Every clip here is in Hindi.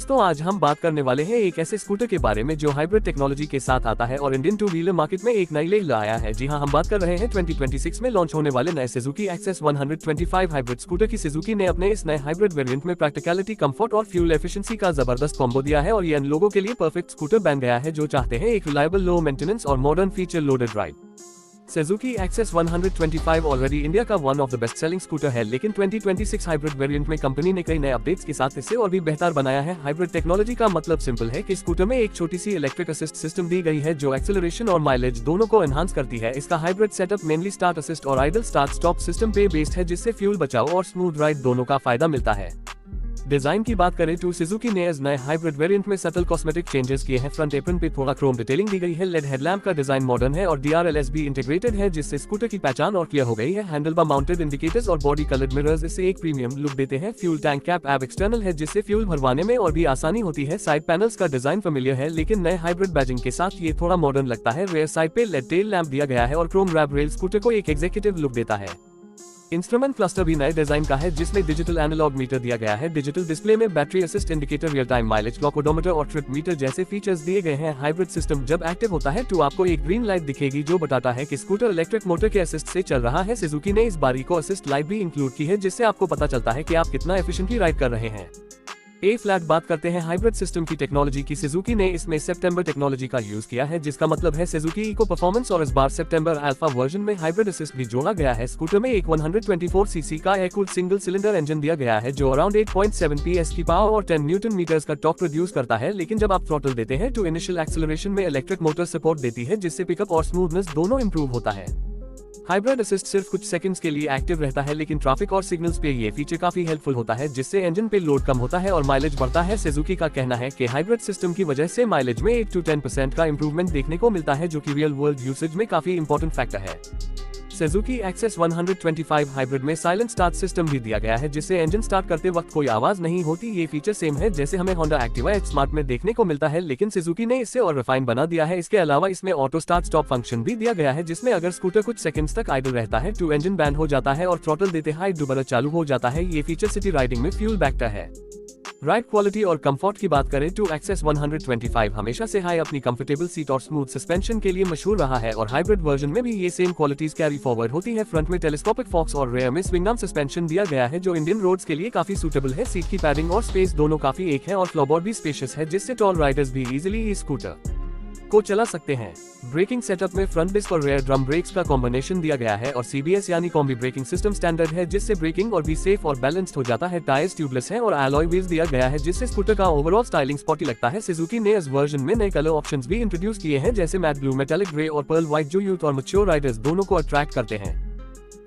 दोस्तों आज हम बात करने वाले हैं एक ऐसे स्कूटर के बारे में जो हाइब्रिड टेक्नोलॉजी के साथ आता है और इंडियन टू व्हीलर मार्केट में एक नई लेग लाया है। जी हाँ, हम बात कर रहे हैं 2026 में लॉन्च होने वाले नए सुजुकी एक्सेस 125 हाइब्रिड स्कूटर की। सुजुकी ने अपने इस नए हाइब्रिड वेरिएंट में प्रैक्टिकलिटी, कंफर्ट और फ्यूल एफिशिएंसी का जबरदस्त कॉम्बो दिया है और ये उन लोगों के लिए परफेक्ट स्कूटर बन गया है जो चाहते हैं एक रिलायबल, लो मेंटेनेंस और modern feature loaded ride. Suzuki Access 125 already India का one of the best selling scooter है, लेकिन 2026 हाइब्रिड वेरिएंट में कंपनी ने कई नए अपडेट्स के साथ इसे और भी बेहतर बनाया है। हाइब्रिड टेक्नोलॉजी का मतलब सिंपल है कि स्कूटर में एक छोटी सी इलेक्ट्रिक असिस्ट सिस्टम दी गई है जो एक्सेलरेशन और माइलेज दोनों को एनहांस करती है। इसका hybrid setup mainly start assist और आइडल स्टार्ट स्टॉप सिस्टम पे बेस्ड है, जिससे फ्यूल बचाव और स्मूथ राइड दोनों का फायदा मिलता है। डिजाइन की बात करें तो सुजुकी ने इस नए हाइब्रिड वेरिएंट में सटल कॉस्मेटिक चेंजेस किए हैं। फ्रंट एप्रन पे थोड़ा क्रोम डिटेलिंग दी गई है। लेड हेडलैम्प का डिजाइन मॉडर्न है और DRLS भी इंटीग्रेटेड है, जिससे स्कूटर की पहचान और क्लियर हो गई है। हैंडलबार माउंटेड इंडिकेटर्स और बॉडी कलर्ड मिरर्स इससे एक प्रीमियम लुक देते हैं। फ्यूल टैंक कैप एब एक्सटर्नल है, जिससे फ्यूल भरवाने में और भी आसानी होती है। साइड पैनल्स का डिजाइन फेमिलियर है, लेकिन नए हाइब्रिड बैजिंग के साथ ये थोड़ा मॉडर्न लगता है। रेयर साइड पे लेड टेल लैंप दिया गया है और क्रोम रैप रेल स्कूटर को एक एग्जीक्यूटिव लुक देता है। इंस्ट्रूमेंट क्लस्टर भी नए डिजाइन का है, जिसमें डिजिटल एनालॉग मीटर दिया गया है। डिजिटल डिस्प्ले में battery assist indicator, real time mileage clock, odometer और ट्रिप मीटर जैसे फीचर्स दिए गए हैं। हाइब्रिड सिस्टम जब एक्टिव होता है तो आपको एक ग्रीन लाइट दिखेगी जो बताता है कि स्कूटर इलेक्ट्रिक मोटर के असिस्ट से चल रहा है। सुजुकी ने इस बारी को असिस्ट लाइट भी इंक्लूड की है, जिससे आपको पता चलता है कि आप कितना एफिशिएंटली राइड कर रहे हैं। ए फ्लैट बात करते हैं हाइब्रिड सिस्टम की टेक्नोलॉजी की। सुजुकी ने इसमें सेप्टेम्बर टेक्नोलॉजी का यूज किया है, जिसका मतलब है सुजुकी इको परफॉर्मेंस, और इस बार सेप्टेम्बर अल्फा वर्जन में हाइब्रिड असिस्ट भी जोड़ा गया है। स्कूटर में एक 124 सीसी का air cooled single cylinder engine दिया गया है जो अराउंड 8.7 PS की पावर और 10 न्यूटन मीटर्स का टॉर्क प्रोड्यूस करता है। लेकिन जब आप थ्रॉटल देते हैं तो इनिशियल एक्सेलरेशन में इलेक्ट्रिक मोटर सपोर्ट देती है, जिससे पिकअप और स्मूथनेस दोनों इंप्रूव होता है। हाइब्रिड असिस्ट सिर्फ कुछ सेकंड्स के लिए एक्टिव रहता है, लेकिन ट्रैफिक और सिग्नल्स पे ये फीचर काफी हेल्पफुल होता है, जिससे इंजन पे लोड कम होता है और माइलेज बढ़ता है। सुजुकी का कहना है कि हाइब्रिड सिस्टम की वजह से माइलेज में 8 to 10% का इंप्रूवमेंट देखने को मिलता है, जो कि रियल वर्ल्ड यूसेज में काफी इंपॉर्टेंट फैक्टर है। सुजुकी एक्सेस 125 हाइब्रिड में साइलेंट स्टार्ट सिस्टम भी दिया गया है, जिससे इंजन स्टार्ट करते वक्त कोई आवाज नहीं होती। ये फीचर सेम है जैसे हमें होंडा एक्टिवा एच स्मार्ट में देखने को मिलता है, लेकिन सुजुकी ने इससे और रिफाइन बना दिया है। इसके अलावा इसमें ऑटो स्टार्ट स्टॉप फंक्शन भी दिया गया है, जिसमें अगर स्कूटर कुछ सेकंड्स तक आइडल रहता है तो इंजन बैंड हो जाता है और थ्रॉटल देते हाई दोबारा चालू हो जाता है। ये फीचर सिटी राइडिंग में फ्यूल बैक्टर है। राइड क्वालिटी और कंफर्ट की बात करें तो एक्सेस 125 हमेशा से हाई अपनी कंफर्टेबल सीट और स्मूथ सस्पेंशन के लिए मशहूर रहा है और हाइब्रिड वर्जन में भी ये सेम क्वालिटीज कैरी फॉरवर्ड होती है। फ्रंट में टेलीस्कोपिक फॉक्स और रेयर में स्विंग आर्म सस्पेंशन दिया गया है, जो इंडियन रोड्स के लिए काफी सूटेबल है। सीट की पैडिंग और स्पेस दोनों काफी एक है और फ्लोरबोर्ड भी स्पेशियस है, जिससे टॉल राइडर्स भी इजीली इस स्कूटर को चला सकते हैं। ब्रेकिंग सेटअप में फ्रंट डिस्क और रेयर ड्रम ब्रेक्स का कॉम्बिनेशन दिया गया है और CBS यानी कॉम्बी ब्रेकिंग सिस्टम स्टैंडर्ड है, जिससे ब्रेकिंग और भी सेफ और बैलेंस्ड हो जाता है। टायर्स ट्यूबलेस है और एलॉय व्हील्स दिया गया है, जिससे स्कूटर का ओवरऑल स्टाइलिंग स्पॉटी लगता है। सुजुकी ने इस वर्जन में नए कलर ऑप्शंस भी इंट्रोड्यूस किए हैं, जैसे मैट ब्लू, मेटालिक ग्रे और पर्ल व्हाइट, जो यूथ और मैच्योर राइडर्स दोनों को अट्रैक्ट करते हैं।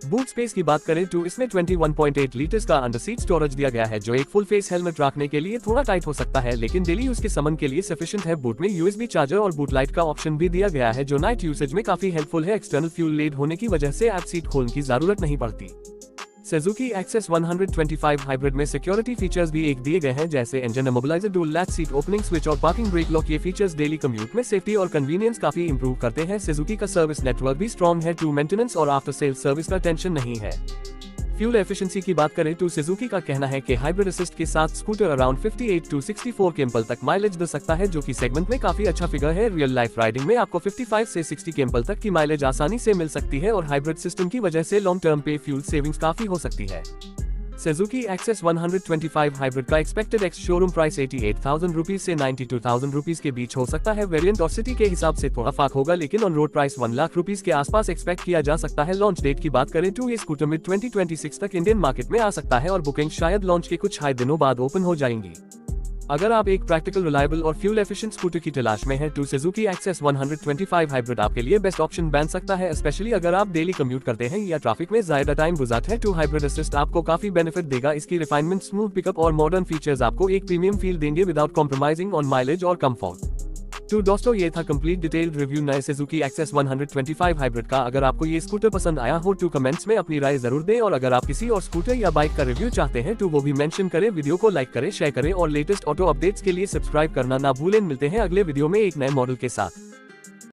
बूट स्पेस की बात करें तो इसमें 21.8 लीटर्स का अंडर सीट स्टोरेज दिया गया है, जो एक फुल फेस हेलमेट रखने के लिए थोड़ा टाइट हो सकता है, लेकिन डेली यूज के समन के लिए सफिशिएंट है। बूट में USB चार्जर और बूट लाइट का ऑप्शन भी दिया गया है, जो नाइट यूसेज में काफी हेल्पफुल है। एक्सटर्नल फ्यूल लेड होने की वजह से ऐप सीट खोलने की जरूरत नहीं पड़ती। सुजुकी एक्सेस 125 हाइब्रिड में सिक्योरिटी फीचर्स भी एक दिए गए हैं, जैसे engine immobiliser, dual latch seat opening switch और पार्किंग ब्रेक लॉक। ये फीचर्स डेली कम्यूट में सेफ्टी और कन्वीनियंस काफी इंप्रूव करते हैं। सुजुकी का सर्विस नेटवर्क भी स्ट्रॉन्ग है, टू मेंटेनेंस और आफ्टर सेल सर्विस का टेंशन नहीं है। फ्यूल एफिशिएंसी की बात करें तो सुजुकी का कहना है कि हाइब्रिड असिस्ट के साथ स्कूटर अराउंड 58 to 64 kmph तक माइलेज दे सकता है, जो कि सेगमेंट में काफी अच्छा फिगर है। रियल लाइफ राइडिंग में आपको 55 से 60 kmph तक की माइलेज आसानी से मिल सकती है और हाइब्रिड सिस्टम की वजह से लॉन्ग टर्म पे फ्यूल सेविंग्स काफी हो सकती है। सुजुकी एक्सेस 125 हाइब्रिड का expected ex showroom price 88,000 rupees से 92,000 रुपीज के बीच हो सकता है। वेरिएंट और सिटी के हिसाब से थोड़ा फर्क होगा, लेकिन on road price 1 lakh rupees के आसपास एक्सपेक्ट किया जा सकता है। लॉन्च डेट की बात करें तो ये स्कूटर में 2026 तक इंडियन मार्केट में आ सकता है और बुकिंग शायद लॉन्च के कुछ हाई दिनों बाद ओपन हो जाएंगी। अगर आप एक प्रैक्टिकल, रिलायबल और फ्यूल एफिशिएंट स्कूटर की तलाश में हैं तो सुजुकी एक्सेस 125 हाइब्रिड आपके लिए बेस्ट ऑप्शन बन सकता है, स्पेशली अगर आप डेली कम्यूट करते हैं या ट्रैफिक में ज्यादा टाइम गुजारते हैं। टू हाइब्रिड असिस्ट आपको काफी बेनिफिट देगा। इसकी रिफाइनमेंट, स्मूथ पिकअप और मॉडर्न फीचर्स आपको एक प्रीमियम फील देंगे विदाउट कॉम्प्रोमाइजिंग ऑन माइलेज और कंफर्ट। तो दोस्तों, ये था कंप्लीट डिटेल्ड रिव्यू नए सुजुकी एक्सेस 125 हाइब्रिड का। अगर आपको ये स्कूटर पसंद आया हो तो कमेंट्स में अपनी राय जरूर दें, और अगर आप किसी और स्कूटर या बाइक का रिव्यू चाहते हैं तो वो भी मेंशन करें। वीडियो को लाइक करें, शेयर करें और लेटेस्ट ऑटो अपडेट्स के लिए सब्सक्राइब करना ना भूलें। मिलते हैं अगले वीडियो में एक नए मॉडल के साथ।